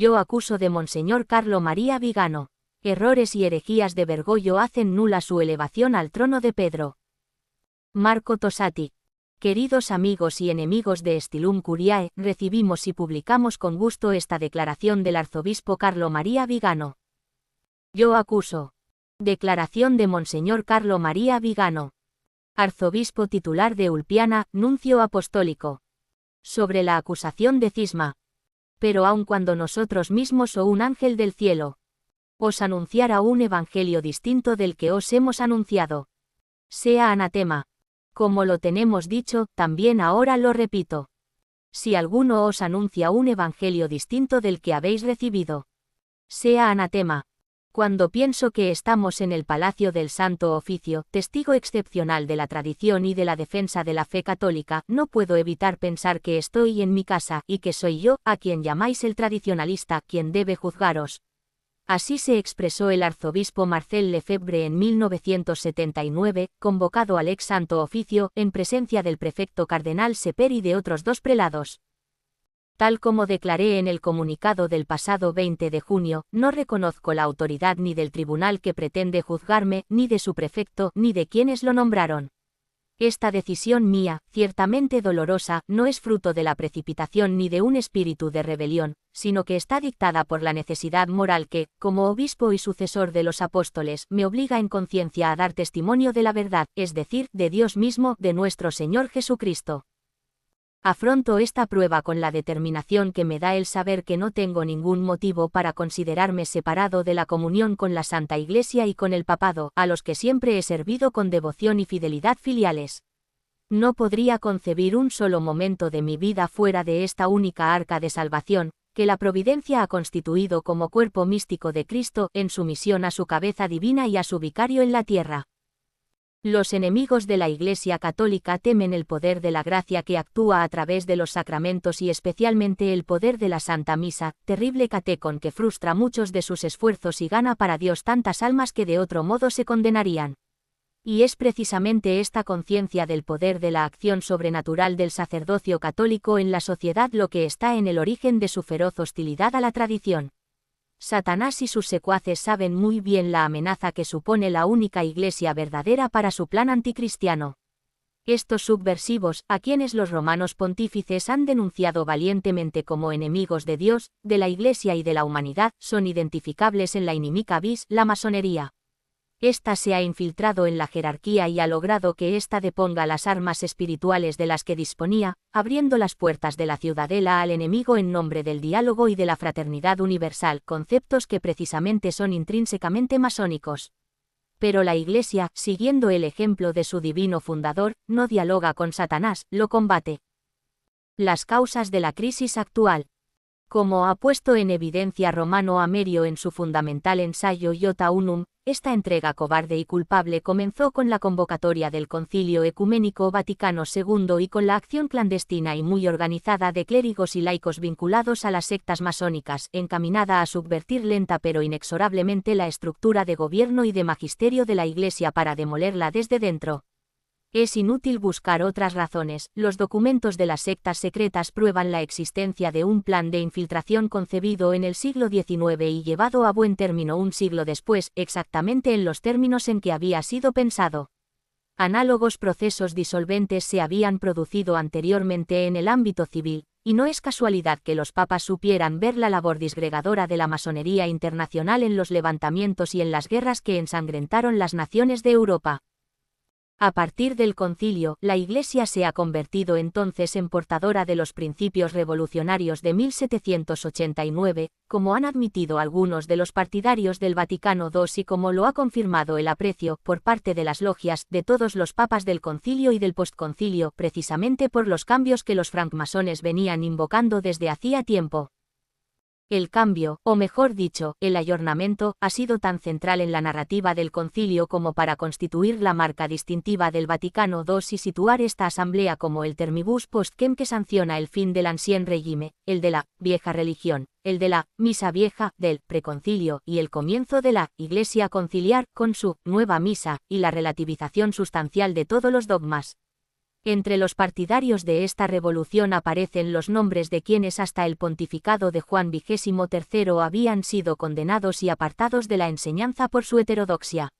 Yo acuso de Monseñor Carlo María Vigano. Errores y herejías de Bergoglio hacen nula su elevación al trono de Pedro. Marco Tosati. Queridos amigos y enemigos de Stilum Curiae, recibimos y publicamos con gusto esta declaración del arzobispo Carlo María Vigano. Yo acuso. Declaración de Monseñor Carlo María Vigano, arzobispo titular de Ulpiana, nuncio apostólico. Sobre la acusación de cisma. Pero aun cuando nosotros mismos o un ángel del cielo os anunciara un evangelio distinto del que os hemos anunciado, sea anatema. Como lo tenemos dicho, también ahora lo repito. Si alguno os anuncia un evangelio distinto del que habéis recibido, sea anatema. Cuando pienso que estamos en el Palacio del Santo Oficio, testigo excepcional de la tradición y de la defensa de la fe católica, no puedo evitar pensar que estoy en mi casa, y que soy yo, a quien llamáis el tradicionalista, quien debe juzgaros. Así se expresó el arzobispo Marcel Lefebvre en 1979, convocado al ex Santo Oficio, en presencia del prefecto cardenal Seper y de otros 2 prelados. Tal como declaré en el comunicado del pasado 20 de junio, no reconozco la autoridad ni del tribunal que pretende juzgarme, ni de su prefecto, ni de quienes lo nombraron. Esta decisión mía, ciertamente dolorosa, no es fruto de la precipitación ni de un espíritu de rebelión, sino que está dictada por la necesidad moral que, como obispo y sucesor de los apóstoles, me obliga en conciencia a dar testimonio de la verdad, es decir, de Dios mismo, de nuestro Señor Jesucristo. Afronto esta prueba con la determinación que me da el saber que no tengo ningún motivo para considerarme separado de la comunión con la Santa Iglesia y con el Papado, a los que siempre he servido con devoción y fidelidad filiales. No podría concebir un solo momento de mi vida fuera de esta única arca de salvación, que la providencia ha constituido como cuerpo místico de Cristo, en sumisión a su cabeza divina y a su vicario en la tierra. Los enemigos de la Iglesia Católica temen el poder de la gracia que actúa a través de los sacramentos y especialmente el poder de la Santa Misa, terrible catecon que frustra muchos de sus esfuerzos y gana para Dios tantas almas que de otro modo se condenarían. Y es precisamente esta conciencia del poder de la acción sobrenatural del sacerdocio católico en la sociedad lo que está en el origen de su feroz hostilidad a la tradición. Satanás y sus secuaces saben muy bien la amenaza que supone la única Iglesia verdadera para su plan anticristiano. Estos subversivos, a quienes los romanos pontífices han denunciado valientemente como enemigos de Dios, de la Iglesia y de la humanidad, son identificables en la inimica vis, la masonería. Esta se ha infiltrado en la jerarquía y ha logrado que ésta deponga las armas espirituales de las que disponía, abriendo las puertas de la ciudadela al enemigo en nombre del diálogo y de la fraternidad universal, conceptos que precisamente son intrínsecamente masónicos. Pero la Iglesia, siguiendo el ejemplo de su divino fundador, no dialoga con Satanás, lo combate. Las causas de la crisis actual. Como ha puesto en evidencia Romano Amerio en su fundamental ensayo Iota Unum, esta entrega cobarde y culpable comenzó con la convocatoria del Concilio Ecuménico Vaticano II y con la acción clandestina y muy organizada de clérigos y laicos vinculados a las sectas masónicas, encaminada a subvertir lenta pero inexorablemente la estructura de gobierno y de magisterio de la Iglesia para demolerla desde dentro. Es inútil buscar otras razones, los documentos de las sectas secretas prueban la existencia de un plan de infiltración concebido en el siglo XIX y llevado a buen término un siglo después, exactamente en los términos en que había sido pensado. Análogos procesos disolventes se habían producido anteriormente en el ámbito civil, y no es casualidad que los papas supieran ver la labor disgregadora de la masonería internacional en los levantamientos y en las guerras que ensangrentaron las naciones de Europa. A partir del concilio, la Iglesia se ha convertido entonces en portadora de los principios revolucionarios de 1789, como han admitido algunos de los partidarios del Vaticano II y como lo ha confirmado el aprecio, por parte de las logias, de todos los papas del concilio y del postconcilio, precisamente por los cambios que los francmasones venían invocando desde hacía tiempo. El cambio, o mejor dicho, el ayornamiento, ha sido tan central en la narrativa del concilio como para constituir la marca distintiva del Vaticano II y situar esta asamblea como el termibus postquem que sanciona el fin del ancien regime, el de la vieja religión, el de la misa vieja, del preconcilio, y el comienzo de la Iglesia conciliar, con su nueva misa, y la relativización sustancial de todos los dogmas. Entre los partidarios de esta revolución aparecen los nombres de quienes hasta el pontificado de Juan XXIII habían sido condenados y apartados de la enseñanza por su heterodoxia.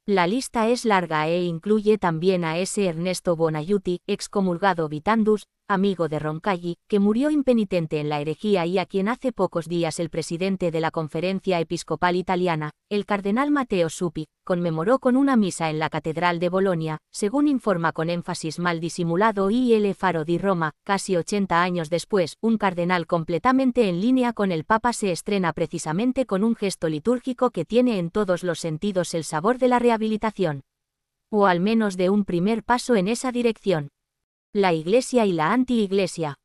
La lista es larga e incluye también a ese Ernesto Buonaiuti, excomulgado Vitandus, amigo de Roncalli, que murió impenitente en la herejía y a quien hace pocos días el presidente de la Conferencia Episcopal Italiana, el cardenal Matteo Zuppi, conmemoró con una misa en la Catedral de Bolonia, según informa con énfasis mal disimulado Il Faro di Roma. Casi 80 años después, un cardenal completamente en línea con el Papa se estrena precisamente con un gesto litúrgico que tiene en todos los sentidos el sabor de la rehabilitación. O al menos de un primer paso en esa dirección. La Iglesia y la anti-Iglesia.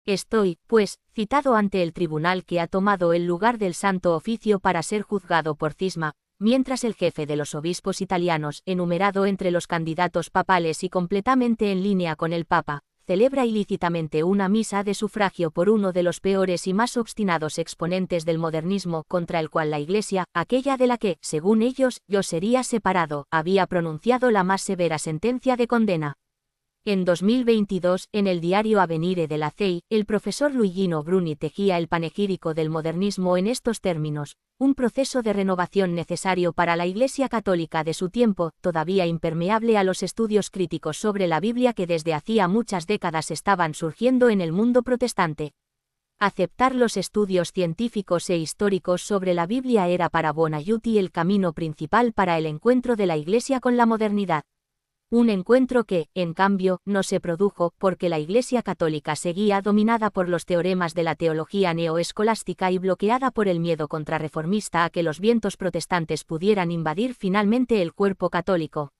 Estoy, pues, citado ante el tribunal que ha tomado el lugar del Santo Oficio para ser juzgado por cisma, mientras el jefe de los obispos italianos, enumerado entre los candidatos papales y completamente en línea con el Papa, celebra ilícitamente una misa de sufragio por uno de los peores y más obstinados exponentes del modernismo contra el cual la Iglesia, aquella de la que, según ellos, yo sería separado, había pronunciado la más severa sentencia de condena. En 2022, en el diario Avvenire de la CEI, el profesor Luigino Bruni tejía el panegírico del modernismo en estos términos: un proceso de renovación necesario para la Iglesia católica de su tiempo, todavía impermeable a los estudios críticos sobre la Biblia que desde hacía muchas décadas estaban surgiendo en el mundo protestante. Aceptar los estudios científicos e históricos sobre la Biblia era para Buonaiuti el camino principal para el encuentro de la Iglesia con la modernidad. Un encuentro que, en cambio, no se produjo porque la Iglesia católica seguía dominada por los teoremas de la teología neoescolástica y bloqueada por el miedo contrarreformista a que los vientos protestantes pudieran invadir finalmente el cuerpo católico.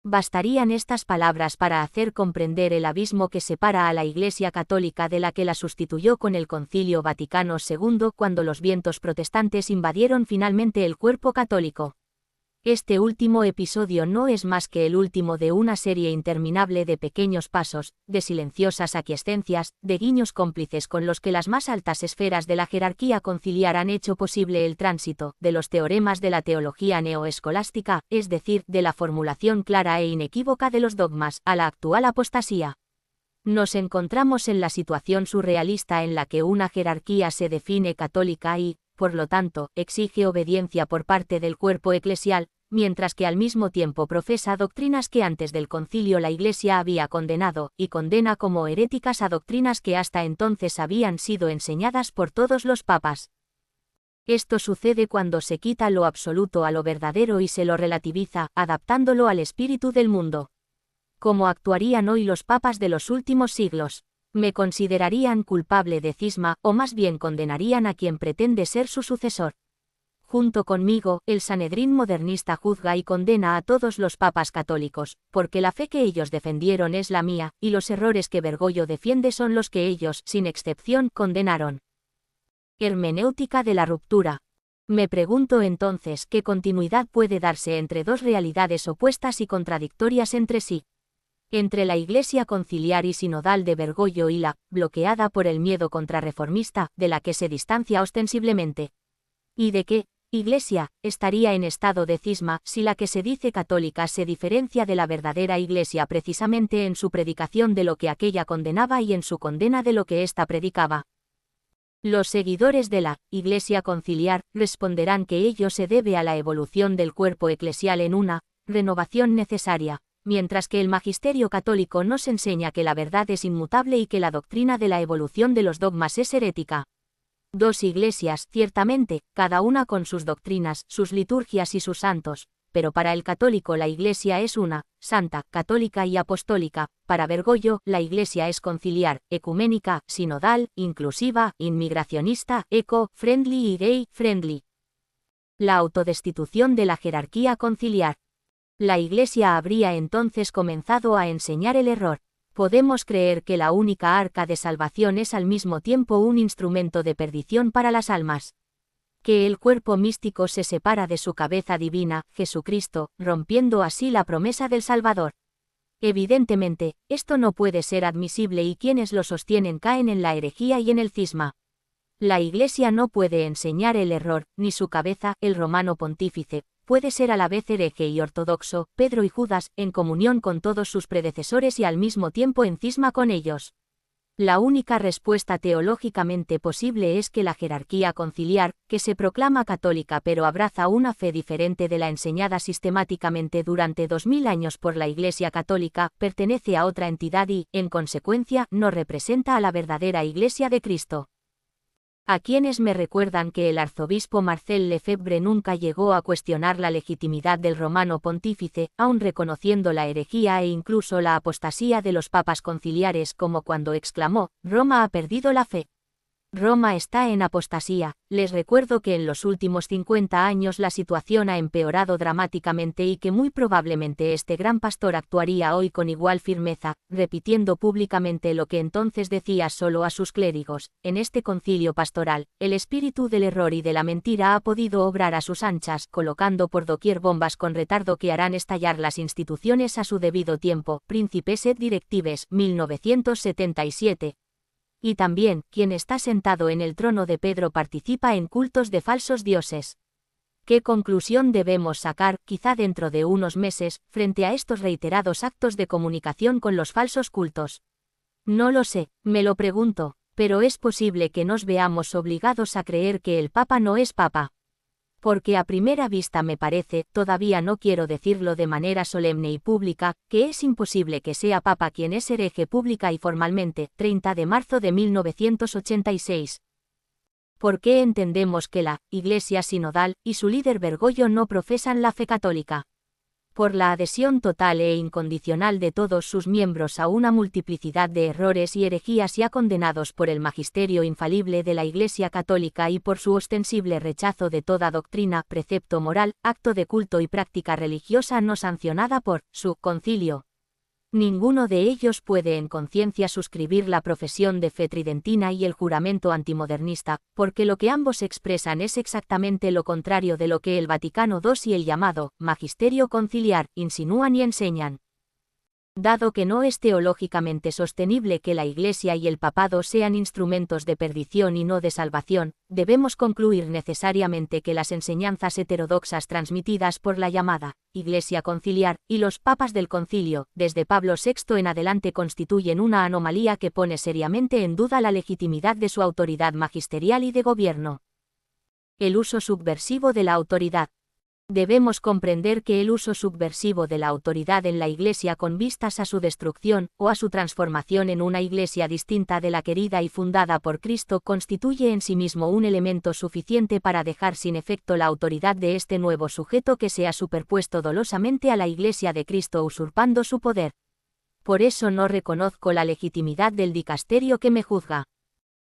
Bastarían estas palabras para hacer comprender el abismo que separa a la Iglesia católica de la que la sustituyó con el Concilio Vaticano II cuando los vientos protestantes invadieron finalmente el cuerpo católico. Este último episodio no es más que el último de una serie interminable de pequeños pasos, de silenciosas aquiescencias, de guiños cómplices con los que las más altas esferas de la jerarquía conciliar han hecho posible el tránsito de los teoremas de la teología neoescolástica, es decir, de la formulación clara e inequívoca de los dogmas, a la actual apostasía. Nos encontramos en la situación surrealista en la que una jerarquía se define católica y, por lo tanto, exige obediencia por parte del cuerpo eclesial, mientras que al mismo tiempo profesa doctrinas que antes del concilio la Iglesia había condenado, y condena como heréticas a doctrinas que hasta entonces habían sido enseñadas por todos los papas. Esto sucede cuando se quita lo absoluto a lo verdadero y se lo relativiza, adaptándolo al espíritu del mundo. ¿Cómo actuarían hoy los papas de los últimos siglos? Me considerarían culpable de cisma, o más bien condenarían a quien pretende ser su sucesor. Junto conmigo, el Sanedrín modernista juzga y condena a todos los papas católicos, porque la fe que ellos defendieron es la mía, y los errores que Bergoglio defiende son los que ellos, sin excepción, condenaron. Hermenéutica de la ruptura. Me pregunto entonces qué continuidad puede darse entre dos realidades opuestas y contradictorias entre sí. Entre la Iglesia conciliar y sinodal de Bergoglio y la, bloqueada por el miedo contrarreformista, de la que se distancia ostensiblemente. ¿Y de qué Iglesia estaría en estado de cisma si la que se dice católica se diferencia de la verdadera Iglesia precisamente en su predicación de lo que aquella condenaba y en su condena de lo que ésta predicaba? Los seguidores de la Iglesia conciliar responderán que ello se debe a la evolución del cuerpo eclesial en una renovación necesaria, mientras que el magisterio católico nos enseña que la verdad es inmutable y que la doctrina de la evolución de los dogmas es herética. Dos iglesias, ciertamente, cada una con sus doctrinas, sus liturgias y sus santos, pero para el católico la Iglesia es una, santa, católica y apostólica. Para Bergoglio, la Iglesia es conciliar, ecuménica, sinodal, inclusiva, inmigracionista, eco-friendly y gay-friendly. La autodestitución de la jerarquía conciliar. La Iglesia habría entonces comenzado a enseñar el error. Podemos creer que la única arca de salvación es al mismo tiempo un instrumento de perdición para las almas. Que el cuerpo místico se separa de su cabeza divina, Jesucristo, rompiendo así la promesa del Salvador. Evidentemente, esto no puede ser admisible y quienes lo sostienen caen en la herejía y en el cisma. La Iglesia no puede enseñar el error, ni su cabeza, el romano pontífice, puede ser a la vez hereje y ortodoxo, Pedro y Judas, en comunión con todos sus predecesores y al mismo tiempo en cisma con ellos? La única respuesta teológicamente posible es que la jerarquía conciliar, que se proclama católica pero abraza una fe diferente de la enseñada sistemáticamente durante 2000 años por la Iglesia católica, pertenece a otra entidad y, en consecuencia, no representa a la verdadera Iglesia de Cristo. A quienes me recuerdan que el arzobispo Marcel Lefebvre nunca llegó a cuestionar la legitimidad del romano pontífice, aun reconociendo la herejía e incluso la apostasía de los papas conciliares, como cuando exclamó: «Roma ha perdido la fe. Roma está en apostasía». Les recuerdo que en los últimos 50 años la situación ha empeorado dramáticamente y que muy probablemente este gran pastor actuaría hoy con igual firmeza, repitiendo públicamente lo que entonces decía solo a sus clérigos. En este concilio pastoral, el espíritu del error y de la mentira ha podido obrar a sus anchas, colocando por doquier bombas con retardo que harán estallar las instituciones a su debido tiempo. Principes et Directives, 1977. Y también, quien está sentado en el trono de Pedro participa en cultos de falsos dioses. ¿Qué conclusión debemos sacar, quizá dentro de unos meses, frente a estos reiterados actos de comunicación con los falsos cultos? No lo sé, me lo pregunto, pero es posible que nos veamos obligados a creer que el Papa no es Papa. Porque a primera vista me parece, todavía no quiero decirlo de manera solemne y pública, que es imposible que sea Papa quien es hereje pública y formalmente. 30 de marzo de 1986. ¿Por qué entendemos que la Iglesia sinodal y su líder Bergoglio no profesan la fe católica? Por la adhesión total e incondicional de todos sus miembros a una multiplicidad de errores y herejías ya condenados por el magisterio infalible de la Iglesia católica y por su ostensible rechazo de toda doctrina, precepto moral, acto de culto y práctica religiosa no sancionada por su concilio. Ninguno de ellos puede en conciencia suscribir la profesión de fe tridentina y el juramento antimodernista, porque lo que ambos expresan es exactamente lo contrario de lo que el Vaticano II y el llamado magisterio conciliar insinúan y enseñan. Dado que no es teológicamente sostenible que la Iglesia y el Papado sean instrumentos de perdición y no de salvación, debemos concluir necesariamente que las enseñanzas heterodoxas transmitidas por la llamada Iglesia conciliar y los papas del concilio, desde Pablo VI en adelante, constituyen una anomalía que pone seriamente en duda la legitimidad de su autoridad magisterial y de gobierno. El uso subversivo de la autoridad. Debemos comprender que el uso subversivo de la autoridad en la Iglesia con vistas a su destrucción, o a su transformación en una Iglesia distinta de la querida y fundada por Cristo, constituye en sí mismo un elemento suficiente para dejar sin efecto la autoridad de este nuevo sujeto que se ha superpuesto dolosamente a la Iglesia de Cristo usurpando su poder. Por eso no reconozco la legitimidad del dicasterio que me juzga.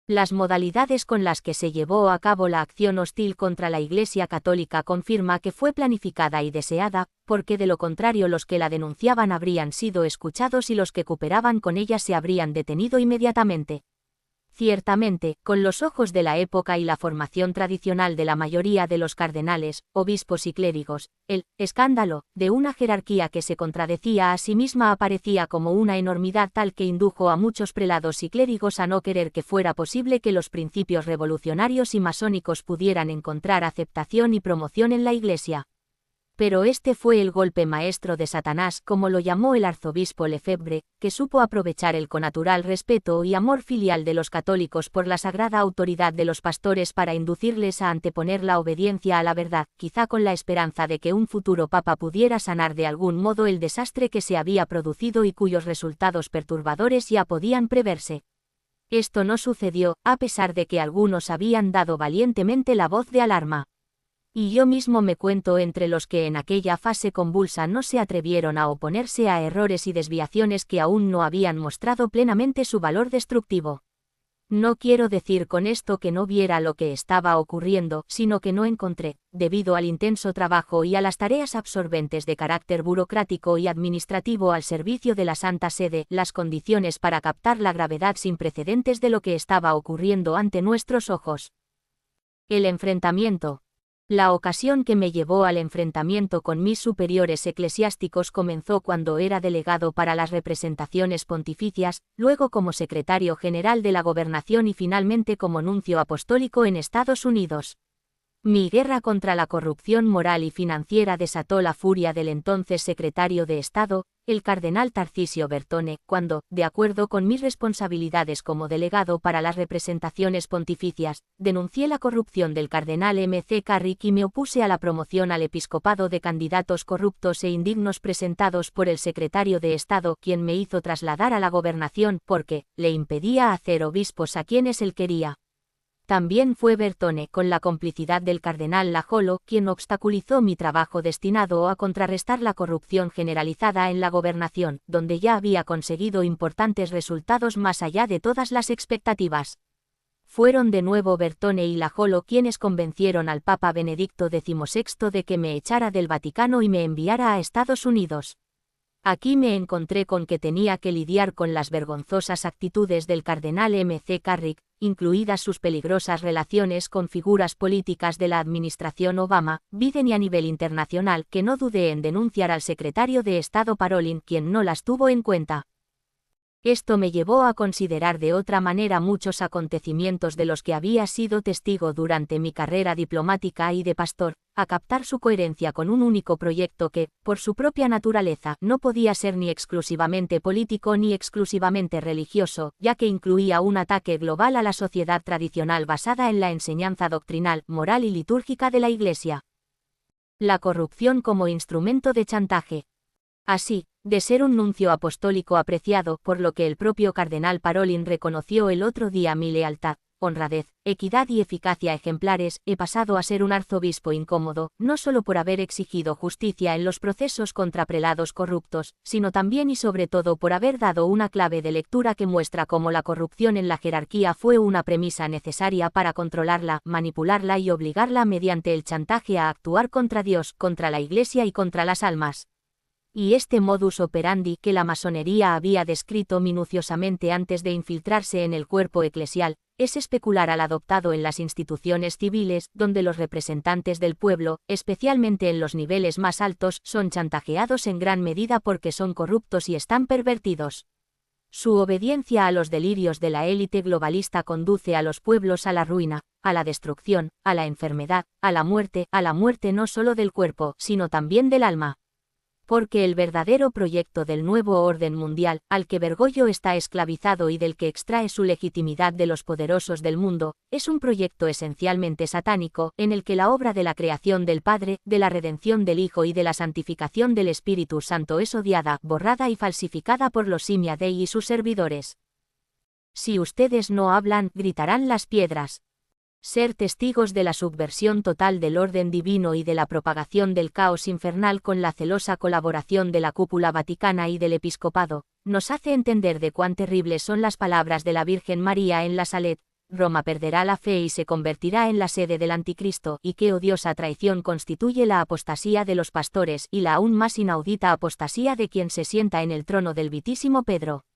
Las modalidades con las que se llevó a cabo la acción hostil contra la Iglesia católica confirma que fue planificada y deseada, porque de lo contrario los que la denunciaban habrían sido escuchados y los que cooperaban con ella se habrían detenido inmediatamente. Ciertamente, con los ojos de la época y la formación tradicional de la mayoría de los cardenales, obispos y clérigos, el escándalo de una jerarquía que se contradecía a sí misma aparecía como una enormidad tal que indujo a muchos prelados y clérigos a no querer que fuera posible que los principios revolucionarios y masónicos pudieran encontrar aceptación y promoción en la Iglesia. Pero este fue el golpe maestro de Satanás, como lo llamó el arzobispo Lefebvre, que supo aprovechar el connatural respeto y amor filial de los católicos por la sagrada autoridad de los pastores para inducirles a anteponer la obediencia a la verdad, quizá con la esperanza de que un futuro papa pudiera sanar de algún modo el desastre que se había producido y cuyos resultados perturbadores ya podían preverse. Esto no sucedió, a pesar de que algunos habían dado valientemente la voz de alarma. Y yo mismo me cuento entre los que en aquella fase convulsa no se atrevieron a oponerse a errores y desviaciones que aún no habían mostrado plenamente su valor destructivo. No quiero decir con esto que no viera lo que estaba ocurriendo, sino que no encontré, debido al intenso trabajo y a las tareas absorbentes de carácter burocrático y administrativo al servicio de la Santa Sede, las condiciones para captar la gravedad sin precedentes de lo que estaba ocurriendo ante nuestros ojos. El enfrentamiento. La ocasión que me llevó al enfrentamiento con mis superiores eclesiásticos comenzó cuando era delegado para las representaciones pontificias, luego como secretario general de la Gobernación y finalmente como nuncio apostólico en Estados Unidos. Mi guerra contra la corrupción moral y financiera desató la furia del entonces secretario de Estado, el cardenal Tarcisio Bertone, cuando, de acuerdo con mis responsabilidades como delegado para las representaciones pontificias, denuncié la corrupción del cardenal M.C. Carrick y me opuse a la promoción al episcopado de candidatos corruptos e indignos presentados por el secretario de Estado, quien me hizo trasladar a la gobernación porque le impedía hacer obispos a quienes él quería. También fue Bertone, con la complicidad del cardenal Lajolo, quien obstaculizó mi trabajo destinado a contrarrestar la corrupción generalizada en la gobernación, donde ya había conseguido importantes resultados más allá de todas las expectativas. Fueron de nuevo Bertone y Lajolo quienes convencieron al Papa Benedicto XVI de que me echara del Vaticano y me enviara a Estados Unidos. Aquí me encontré con que tenía que lidiar con las vergonzosas actitudes del cardenal M.C. Carrick, incluidas sus peligrosas relaciones con figuras políticas de la administración Obama, Biden y a nivel internacional, que no dudé en denunciar al secretario de Estado Parolin, quien no las tuvo en cuenta. Esto me llevó a considerar de otra manera muchos acontecimientos de los que había sido testigo durante mi carrera diplomática y de pastor, a captar su coherencia con un único proyecto que, por su propia naturaleza, no podía ser ni exclusivamente político ni exclusivamente religioso, ya que incluía un ataque global a la sociedad tradicional basada en la enseñanza doctrinal, moral y litúrgica de la Iglesia. La corrupción como instrumento de chantaje. Así, de ser un nuncio apostólico apreciado, por lo que el propio cardenal Parolin reconoció el otro día mi lealtad, honradez, equidad y eficacia ejemplares, he pasado a ser un arzobispo incómodo, no solo por haber exigido justicia en los procesos contra prelados corruptos, sino también y sobre todo por haber dado una clave de lectura que muestra cómo la corrupción en la jerarquía fue una premisa necesaria para controlarla, manipularla y obligarla mediante el chantaje a actuar contra Dios, contra la Iglesia y contra las almas. Y este modus operandi que la masonería había descrito minuciosamente antes de infiltrarse en el cuerpo eclesial, es especular al adoptado en las instituciones civiles, donde los representantes del pueblo, especialmente en los niveles más altos, son chantajeados en gran medida porque son corruptos y están pervertidos. Su obediencia a los delirios de la élite globalista conduce a los pueblos a la ruina, a la destrucción, a la enfermedad, a la muerte no solo del cuerpo, sino también del alma. Porque el verdadero proyecto del nuevo orden mundial, al que Bergoglio está esclavizado y del que extrae su legitimidad de los poderosos del mundo, es un proyecto esencialmente satánico, en el que la obra de la creación del Padre, de la redención del Hijo y de la santificación del Espíritu Santo es odiada, borrada y falsificada por los Simia Dei y sus servidores. Si ustedes no hablan, gritarán las piedras. Ser testigos de la subversión total del orden divino y de la propagación del caos infernal con la celosa colaboración de la cúpula vaticana y del episcopado, nos hace entender de cuán terribles son las palabras de la Virgen María en la Salet: Roma perderá la fe y se convertirá en la sede del anticristo, y qué odiosa traición constituye la apostasía de los pastores y la aún más inaudita apostasía de quien se sienta en el trono del Vitísimo Pedro.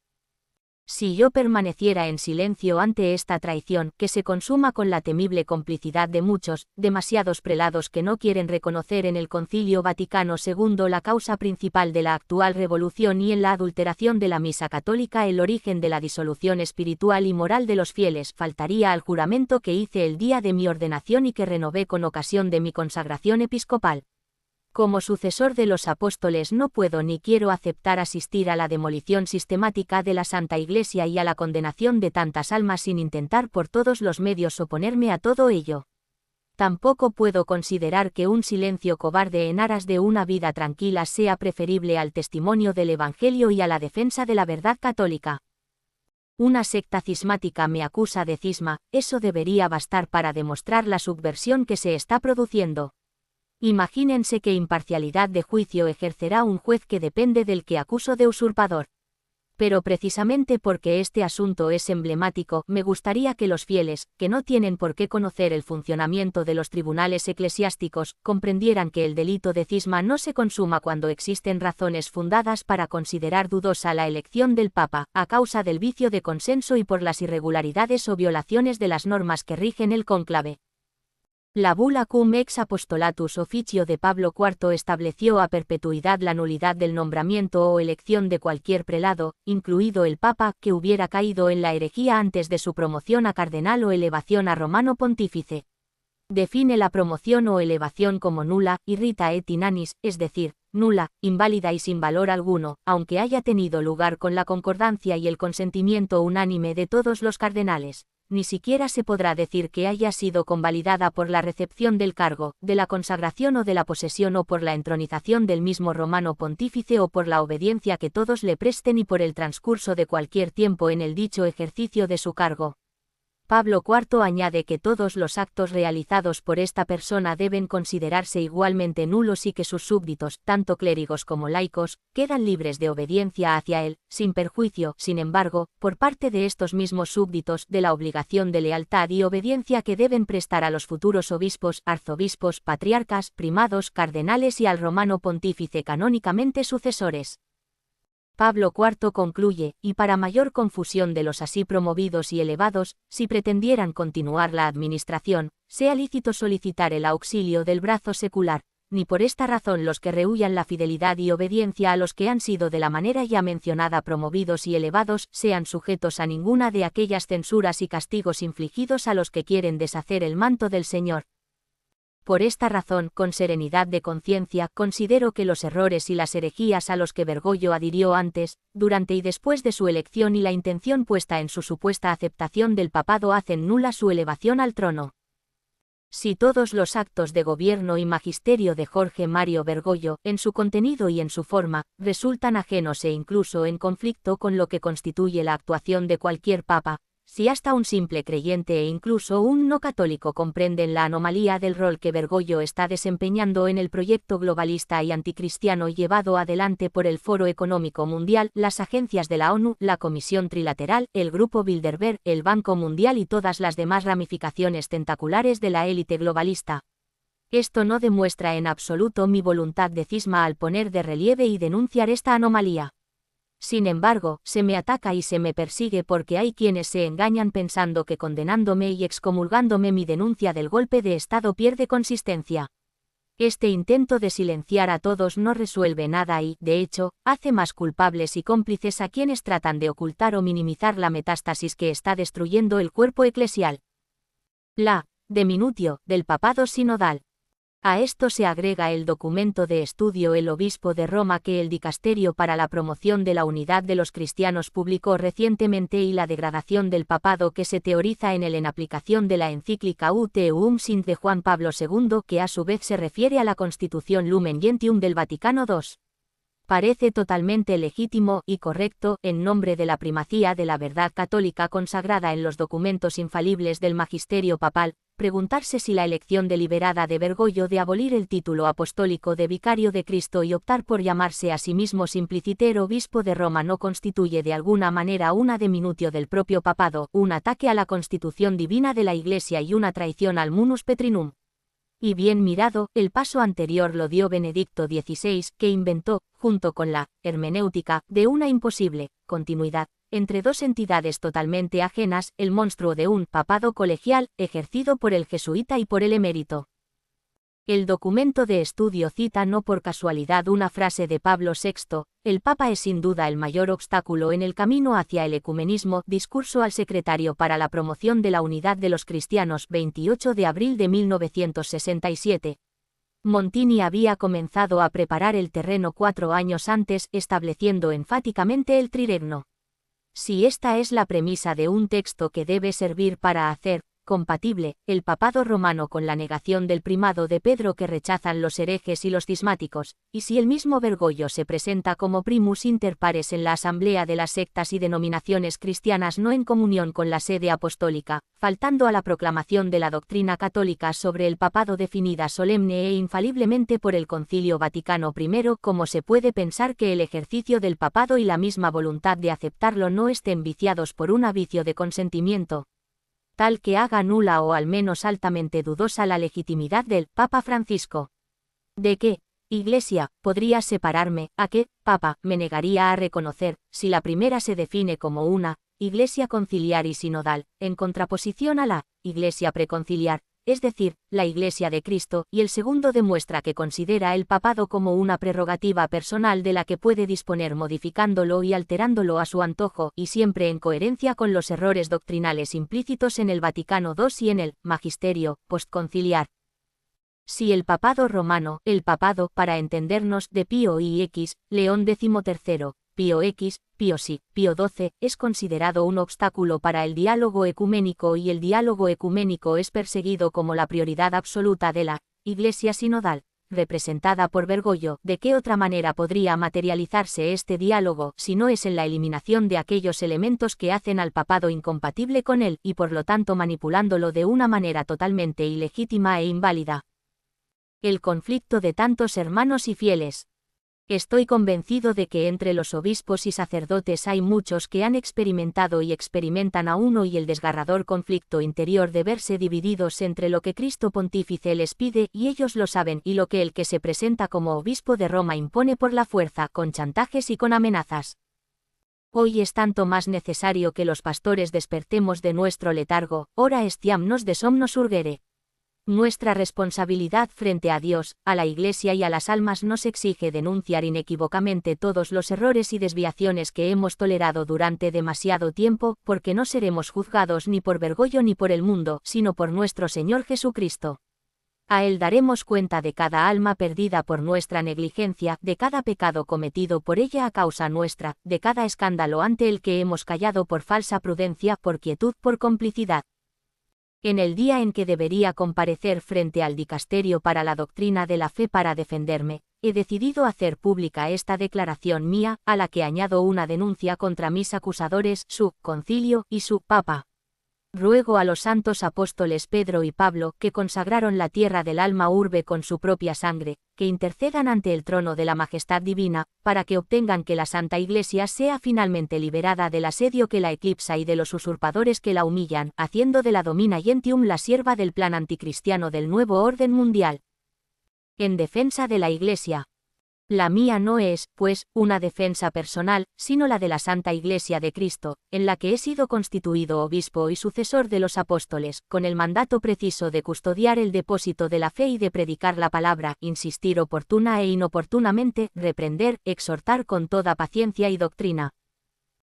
Si yo permaneciera en silencio ante esta traición, que se consuma con la temible complicidad de muchos, demasiados prelados que no quieren reconocer en el Concilio Vaticano II la causa principal de la actual revolución y en la adulteración de la Misa Católica el origen de la disolución espiritual y moral de los fieles, faltaría al juramento que hice el día de mi ordenación y que renové con ocasión de mi consagración episcopal. Como sucesor de los apóstoles no puedo ni quiero aceptar asistir a la demolición sistemática de la Santa Iglesia y a la condenación de tantas almas sin intentar por todos los medios oponerme a todo ello. Tampoco puedo considerar que un silencio cobarde en aras de una vida tranquila sea preferible al testimonio del Evangelio y a la defensa de la verdad católica. Una secta cismática me acusa de cisma, eso debería bastar para demostrar la subversión que se está produciendo. Imagínense qué imparcialidad de juicio ejercerá un juez que depende del que acuso de usurpador. Pero precisamente porque este asunto es emblemático, me gustaría que los fieles, que no tienen por qué conocer el funcionamiento de los tribunales eclesiásticos, comprendieran que el delito de cisma no se consuma cuando existen razones fundadas para considerar dudosa la elección del Papa, a causa del vicio de consenso y por las irregularidades o violaciones de las normas que rigen el cónclave. La bula cum ex apostolatus officio de Pablo IV estableció a perpetuidad la nulidad del nombramiento o elección de cualquier prelado, incluido el Papa, que hubiera caído en la herejía antes de su promoción a cardenal o elevación a romano pontífice. Define la promoción o elevación como nula, irrita et inanis, es decir, nula, inválida y sin valor alguno, aunque haya tenido lugar con la concordancia y el consentimiento unánime de todos los cardenales. Ni siquiera se podrá decir que haya sido convalidada por la recepción del cargo, de la consagración o de la posesión o por la entronización del mismo romano pontífice o por la obediencia que todos le presten y por el transcurso de cualquier tiempo en el dicho ejercicio de su cargo. Pablo IV añade que todos los actos realizados por esta persona deben considerarse igualmente nulos y que sus súbditos, tanto clérigos como laicos, quedan libres de obediencia hacia él, sin perjuicio, sin embargo, por parte de estos mismos súbditos, de la obligación de lealtad y obediencia que deben prestar a los futuros obispos, arzobispos, patriarcas, primados, cardenales y al romano pontífice canónicamente sucesores. Pablo IV concluye, y para mayor confusión de los así promovidos y elevados, si pretendieran continuar la administración, sea lícito solicitar el auxilio del brazo secular, ni por esta razón los que rehuyan la fidelidad y obediencia a los que han sido de la manera ya mencionada promovidos y elevados, sean sujetos a ninguna de aquellas censuras y castigos infligidos a los que quieren deshacer el manto del Señor. Por esta razón, con serenidad de conciencia, considero que los errores y las herejías a los que Bergoglio adhirió antes, durante y después de su elección y la intención puesta en su supuesta aceptación del papado hacen nula su elevación al trono. Si todos los actos de gobierno y magisterio de Jorge Mario Bergoglio, en su contenido y en su forma, resultan ajenos e incluso en conflicto con lo que constituye la actuación de cualquier papa, si hasta un simple creyente e incluso un no católico comprenden la anomalía del rol que Bergoglio está desempeñando en el proyecto globalista y anticristiano llevado adelante por el Foro Económico Mundial, las agencias de la ONU, la Comisión Trilateral, el Grupo Bilderberg, el Banco Mundial y todas las demás ramificaciones tentaculares de la élite globalista. Esto no demuestra en absoluto mi voluntad de cisma al poner de relieve y denunciar esta anomalía. Sin embargo, se me ataca y se me persigue porque hay quienes se engañan pensando que condenándome y excomulgándome mi denuncia del golpe de Estado pierde consistencia. Este intento de silenciar a todos no resuelve nada y, de hecho, hace más culpables y cómplices a quienes tratan de ocultar o minimizar la metástasis que está destruyendo el cuerpo eclesial. La deminutio del papado sinodal. A esto se agrega el documento de estudio El Obispo de Roma que el Dicasterio para la Promoción de la Unidad de los Cristianos publicó recientemente y la degradación del papado que se teoriza en él en aplicación de la encíclica Ut Eum Sint de Juan Pablo II que a su vez se refiere a la Constitución Lumen Gentium del Vaticano II. Parece totalmente legítimo y correcto, en nombre de la primacía de la verdad católica consagrada en los documentos infalibles del magisterio papal, preguntarse si la elección deliberada de Bergoglio de abolir el título apostólico de vicario de Cristo y optar por llamarse a sí mismo simpliciter obispo de Roma no constituye de alguna manera una deminutio del propio papado, un ataque a la constitución divina de la Iglesia y una traición al munus petrinum. Y bien mirado, el paso anterior lo dio Benedicto XVI, que inventó, junto con la hermenéutica, de una imposible continuidad entre dos entidades totalmente ajenas, el monstruo de un papado colegial, ejercido por el jesuita y por el emérito. El documento de estudio cita no por casualidad una frase de Pablo VI, el Papa es sin duda el mayor obstáculo en el camino hacia el ecumenismo, discurso al secretario para la promoción de la unidad de los cristianos, 28 de abril de 1967. Montini había comenzado a preparar el terreno 4 años antes, estableciendo enfáticamente el trirregno. Si esta es la premisa de un texto que debe servir para hacer compatible el papado romano con la negación del primado de Pedro que rechazan los herejes y los cismáticos, y si el mismo Bergoglio se presenta como primus inter pares en la asamblea de las sectas y denominaciones cristianas no en comunión con la sede apostólica, faltando a la proclamación de la doctrina católica sobre el papado definida solemne e infaliblemente por el Concilio Vaticano I, ¿cómo se puede pensar que el ejercicio del papado y la misma voluntad de aceptarlo no estén viciados por un vicio de consentimiento tal que haga nula o al menos altamente dudosa la legitimidad del Papa Francisco? ¿De qué Iglesia podría separarme, a qué Papa me negaría a reconocer, si la primera se define como una Iglesia conciliar y sinodal, en contraposición a la Iglesia preconciliar, es decir, la Iglesia de Cristo, y el segundo demuestra que considera el papado como una prerrogativa personal de la que puede disponer modificándolo y alterándolo a su antojo, y siempre en coherencia con los errores doctrinales implícitos en el Vaticano II y en el magisterio postconciliar. Si el papado romano, el papado, para entendernos, de Pío X, León XIII, Pío X, Pío XI, Pío XII, es considerado un obstáculo para el diálogo ecuménico y el diálogo ecuménico es perseguido como la prioridad absoluta de la Iglesia sinodal, representada por Bergoglio, ¿de qué otra manera podría materializarse este diálogo si no es en la eliminación de aquellos elementos que hacen al papado incompatible con él y por lo tanto manipulándolo de una manera totalmente ilegítima e inválida? El conflicto de tantos hermanos y fieles. Estoy convencido de que entre los obispos y sacerdotes hay muchos que han experimentado y experimentan aún hoy el desgarrador conflicto interior de verse divididos entre lo que Cristo Pontífice les pide y ellos lo saben y lo que el que se presenta como obispo de Roma impone por la fuerza, con chantajes y con amenazas. Hoy es tanto más necesario que los pastores despertemos de nuestro letargo, ora estiamnos de somnos urgere. Nuestra responsabilidad frente a Dios, a la Iglesia y a las almas nos exige denunciar inequívocamente todos los errores y desviaciones que hemos tolerado durante demasiado tiempo, porque no seremos juzgados ni por Bergoglio ni por el mundo, sino por nuestro Señor Jesucristo. A Él daremos cuenta de cada alma perdida por nuestra negligencia, de cada pecado cometido por ella a causa nuestra, de cada escándalo ante el que hemos callado por falsa prudencia, por quietud, por complicidad. En el día en que debería comparecer frente al dicasterio para la doctrina de la fe para defenderme, he decidido hacer pública esta declaración mía, a la que añado una denuncia contra mis acusadores, su concilio y su papa. Ruego a los santos apóstoles Pedro y Pablo, que consagraron la tierra del alma urbe con su propia sangre, que intercedan ante el trono de la majestad divina, para que obtengan que la Santa Iglesia sea finalmente liberada del asedio que la eclipsa y de los usurpadores que la humillan, haciendo de la Domina Gentium la sierva del plan anticristiano del nuevo orden mundial. En defensa de la Iglesia. La mía no es, pues, una defensa personal, sino la de la Santa Iglesia de Cristo, en la que he sido constituido obispo y sucesor de los apóstoles, con el mandato preciso de custodiar el depósito de la fe y de predicar la palabra, insistir oportuna e inoportunamente, reprender, exhortar con toda paciencia y doctrina.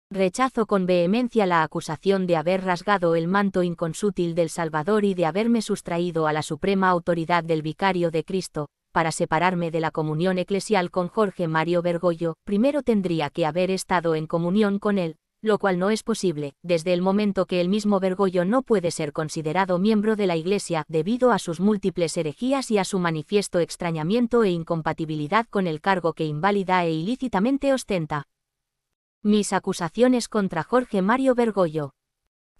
Rechazo con vehemencia la acusación de haber rasgado el manto inconsútil del Salvador y de haberme sustraído a la suprema autoridad del Vicario de Cristo. Para separarme de la comunión eclesial con Jorge Mario Bergoglio, primero tendría que haber estado en comunión con él, lo cual no es posible, desde el momento que el mismo Bergoglio no puede ser considerado miembro de la Iglesia debido a sus múltiples herejías y a su manifiesto extrañamiento e incompatibilidad con el cargo que inválida e ilícitamente ostenta. Mis acusaciones contra Jorge Mario Bergoglio.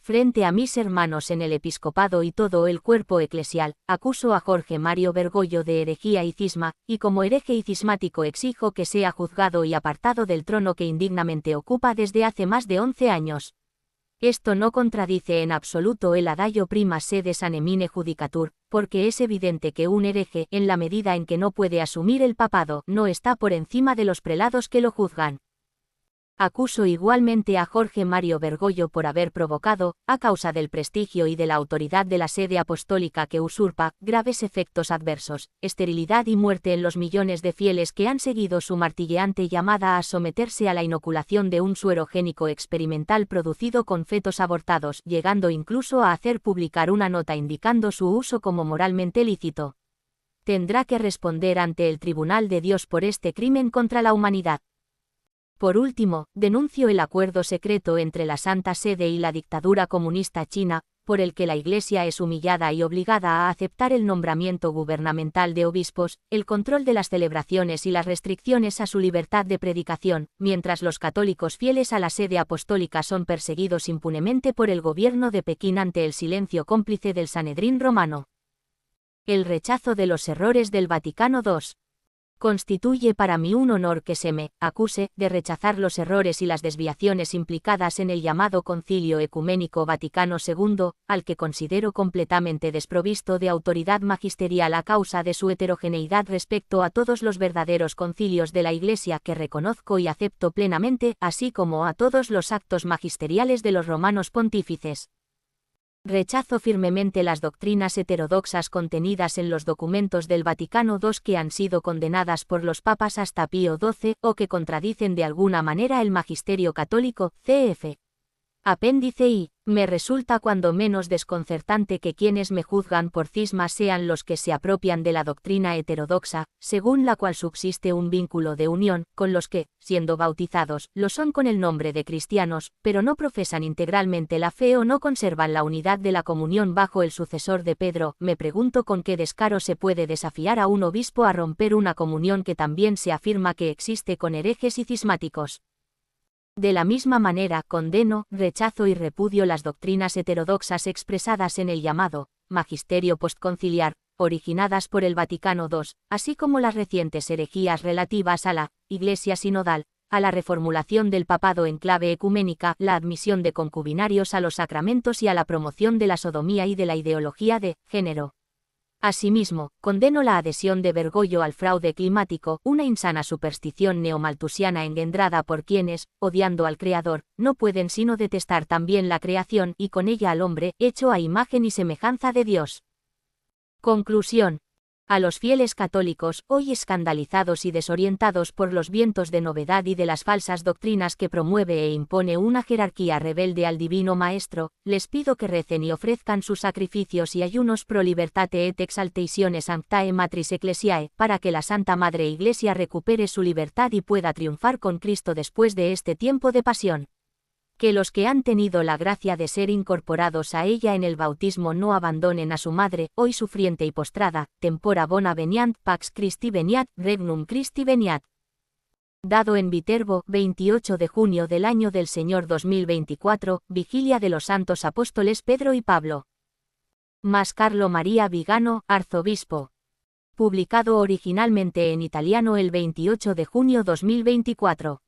Frente a mis hermanos en el episcopado y todo el cuerpo eclesial, acuso a Jorge Mario Bergoglio de herejía y cisma, y como hereje y cismático exijo que sea juzgado y apartado del trono que indignamente ocupa desde hace más de 11 años. Esto no contradice en absoluto el adagio prima sede sanemine judicatur, porque es evidente que un hereje, en la medida en que no puede asumir el papado, no está por encima de los prelados que lo juzgan. Acuso igualmente a Jorge Mario Bergoglio por haber provocado, a causa del prestigio y de la autoridad de la sede apostólica que usurpa, graves efectos adversos, esterilidad y muerte en los millones de fieles que han seguido su martilleante llamada a someterse a la inoculación de un suero génico experimental producido con fetos abortados, llegando incluso a hacer publicar una nota indicando su uso como moralmente lícito. Tendrá que responder ante el Tribunal de Dios por este crimen contra la humanidad. Por último, denuncio el acuerdo secreto entre la Santa Sede y la dictadura comunista china, por el que la Iglesia es humillada y obligada a aceptar el nombramiento gubernamental de obispos, el control de las celebraciones y las restricciones a su libertad de predicación, mientras los católicos fieles a la sede apostólica son perseguidos impunemente por el gobierno de Pekín ante el silencio cómplice del Sanedrín romano. El rechazo de los errores del Vaticano II. Constituye para mí un honor que se me acuse de rechazar los errores y las desviaciones implicadas en el llamado Concilio Ecuménico Vaticano II, al que considero completamente desprovisto de autoridad magisterial a causa de su heterogeneidad respecto a todos los verdaderos concilios de la Iglesia que reconozco y acepto plenamente, así como a todos los actos magisteriales de los romanos pontífices. Rechazo firmemente las doctrinas heterodoxas contenidas en los documentos del Vaticano II que han sido condenadas por los papas hasta Pío XII o que contradicen de alguna manera el magisterio católico, cf. Apéndice I. Me resulta cuando menos desconcertante que quienes me juzgan por cisma sean los que se apropian de la doctrina heterodoxa, según la cual subsiste un vínculo de unión, con los que, siendo bautizados, lo son con el nombre de cristianos, pero no profesan integralmente la fe o no conservan la unidad de la comunión bajo el sucesor de Pedro. Me pregunto con qué descaro se puede desafiar a un obispo a romper una comunión que también se afirma que existe con herejes y cismáticos. De la misma manera, condeno, rechazo y repudio las doctrinas heterodoxas expresadas en el llamado Magisterio postconciliar, originadas por el Vaticano II, así como las recientes herejías relativas a la Iglesia sinodal, a la reformulación del papado en clave ecuménica, la admisión de concubinarios a los sacramentos y a la promoción de la sodomía y de la ideología de género. Asimismo, condeno la adhesión de Bergoglio al fraude climático, una insana superstición neomalthusiana engendrada por quienes, odiando al Creador, no pueden sino detestar también la creación y con ella al hombre, hecho a imagen y semejanza de Dios. Conclusión. A los fieles católicos, hoy escandalizados y desorientados por los vientos de novedad y de las falsas doctrinas que promueve e impone una jerarquía rebelde al Divino Maestro, les pido que recen y ofrezcan sus sacrificios y ayunos pro libertate et exaltatione sanctae matris ecclesiae, para que la Santa Madre Iglesia recupere su libertad y pueda triunfar con Cristo después de este tiempo de pasión. Que los que han tenido la gracia de ser incorporados a ella en el bautismo no abandonen a su madre, hoy sufriente y postrada, tempora bona veniant, pax Christi veniat, regnum Christi veniat. Dado en Viterbo, 28 de junio del año del Señor 2024, vigilia de los santos apóstoles Pedro y Pablo. Mas Carlo María Vigano, arzobispo. Publicado originalmente en italiano el 28 de junio 2024.